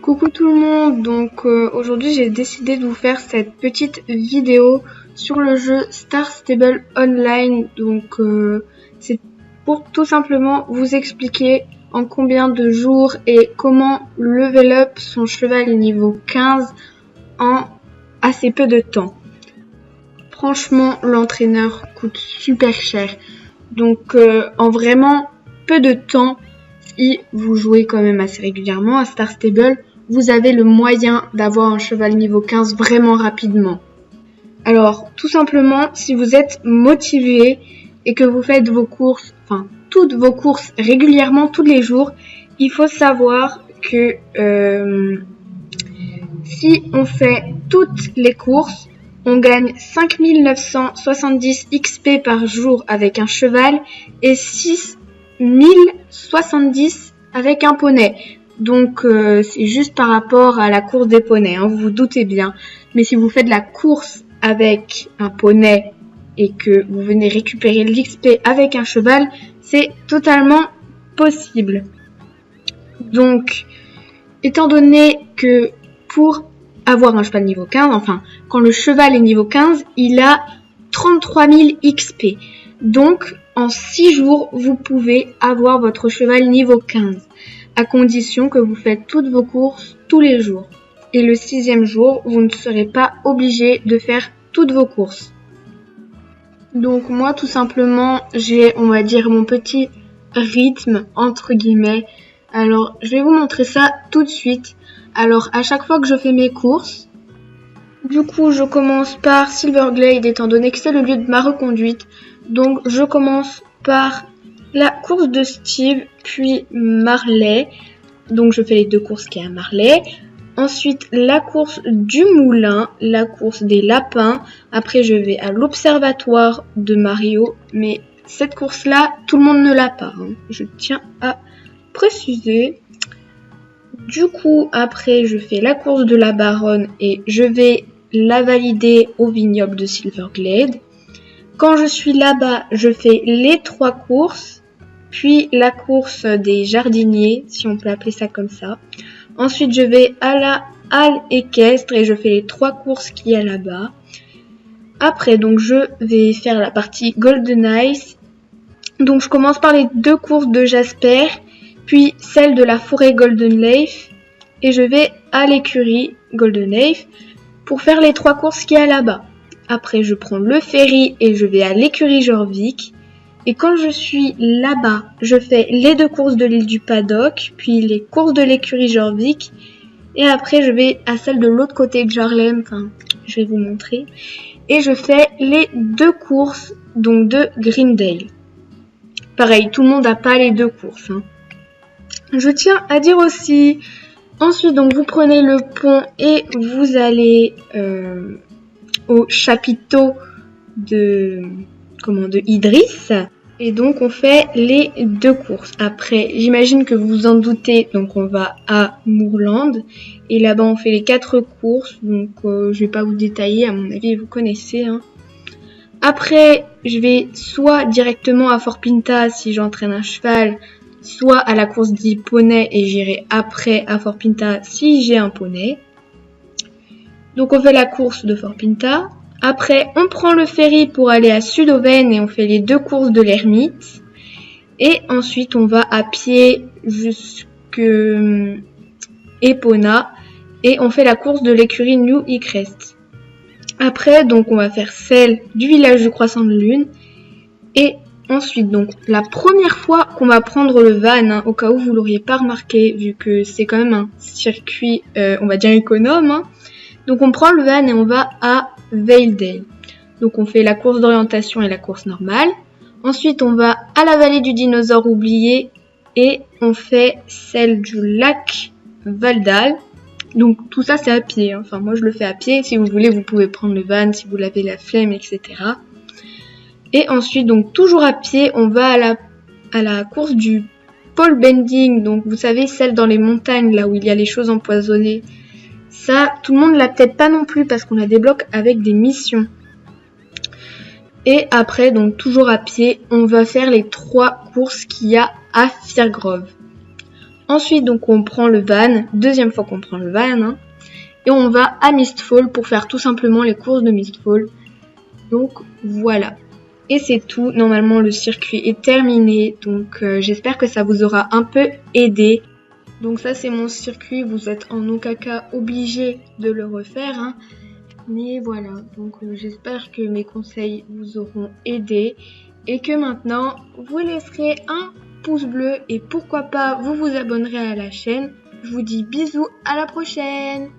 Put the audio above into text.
Coucou tout le monde, donc aujourd'hui j'ai décidé de vous faire cette petite vidéo sur le jeu Star Stable Online. Donc c'est pour tout simplement vous expliquer en combien de jours et comment level up son cheval niveau 15 en assez peu de temps. Franchement, l'entraîneur coûte super cher, donc en vraiment peu de temps, si vous jouez quand même assez régulièrement à Star Stable, vous avez le moyen d'avoir un cheval niveau 15 vraiment rapidement. Alors, tout simplement, si vous êtes motivé et que vous faites vos courses, toutes vos courses régulièrement tous les jours, il faut savoir que si on fait toutes les courses, on gagne 5970 XP par jour avec un cheval et 6070 avec un poney. Donc c'est juste par rapport à la course des poneys, vous vous doutez bien. Mais si vous faites la course avec un poney et que vous venez récupérer l'XP avec un cheval, c'est totalement possible. Donc, étant donné que pour avoir un cheval niveau 15, quand le cheval est niveau 15, il a 33 000 XP. Donc, en 6 jours, vous pouvez avoir votre cheval niveau 15, à condition que vous faites toutes vos courses tous les jours. Et le 6e jour, vous ne serez pas obligé de faire toutes vos courses. Donc moi, tout simplement, j'ai, on va dire, mon petit rythme, entre guillemets. Alors, je vais vous montrer ça tout de suite. Alors, à chaque fois que je fais mes courses, du coup, je commence par Silverglade, étant donné que c'est le lieu de ma reconduite. Donc, je commence par la course de Steve, puis Marley. Donc, je fais les 2 courses qui est à Marley. Ensuite, la course du moulin, la course des lapins. Après, je vais à l'observatoire de Mario. Mais cette course-là, tout le monde ne l'a pas. Je tiens à préciser. Du coup, après, je fais la course de la baronne et je vais la valider au vignoble de Silverglade. Quand je suis là-bas, je fais les 3 courses, puis la course des jardiniers, si on peut appeler ça comme ça. Ensuite, je vais à la halle équestre et je fais les 3 courses qu'il y a là-bas. Après, donc, je vais faire la partie Golden Ice. Donc, je commence par les 2 courses de Jasper, puis celle de la forêt Golden Leaf. Et je vais à l'écurie Golden Leaf pour faire les 3 courses qu'il y a là-bas. Après, je prends le ferry et je vais à l'écurie Jorvik. Et quand je suis là-bas, je fais les 2 courses de l'île du Paddock, puis les courses de l'écurie Jorvik. Et après, je vais à celle de l'autre côté de Jarlem, je vais vous montrer. Et je fais les 2 courses, donc de Greendale. Pareil, tout le monde n'a pas les 2 courses. Je tiens à dire aussi, ensuite, donc vous prenez le pont et vous allez au chapiteau de Idriss. Et donc on fait les 2 courses. Après, j'imagine que vous vous en doutez, donc on va à Moorland. Et là-bas on fait les 4 courses. Donc je vais pas vous détailler, à mon avis vous connaissez. Après, je vais soit directement à Fort Pinta si j'entraîne un cheval, soit à la course des poneys et j'irai après à Fort Pinta si j'ai un poney. Donc on fait la course de Fort Pinta. Après, on prend le ferry pour aller à Sudoven et on fait les 2 courses de l'ermite. Et ensuite, on va à pied jusqu'à Epona et on fait la course de l'écurie New Icrest. Après, donc, on va faire celle du village du Croissant de Lune. Et ensuite, donc, la première fois qu'on va prendre le van, au cas où vous l'auriez pas remarqué, vu que c'est quand même un circuit, on va dire économe. Donc, on prend le van et on va à Valedale. Donc on fait la course d'orientation et la course normale. Ensuite on va à la vallée du dinosaure oublié et on fait celle du lac Valdal. Donc tout ça c'est à pied. Moi je le fais à pied. Si vous voulez vous pouvez prendre le van si vous l'avez la flemme, etc. Et ensuite donc toujours à pied on va à la course du pole bending. Donc vous savez celle dans les montagnes là où il y a les choses empoisonnées. Ça, tout le monde l'a peut-être pas non plus parce qu'on la débloque avec des missions. Et après, donc toujours à pied, on va faire les 3 courses qu'il y a à Firgrove. Ensuite, donc on prend le van, deuxième fois qu'on prend le van, hein, et on va à Mistfall pour faire tout simplement les courses de Mistfall. Donc voilà. Et c'est tout, normalement le circuit est terminé, donc j'espère que ça vous aura un peu aidé. Donc ça c'est mon circuit, vous êtes en aucun cas obligé de le refaire, hein. Mais voilà, donc j'espère que mes conseils vous auront aidé et que maintenant vous laisserez un pouce bleu et pourquoi pas vous vous abonnerez à la chaîne. Je vous dis bisous, à la prochaine!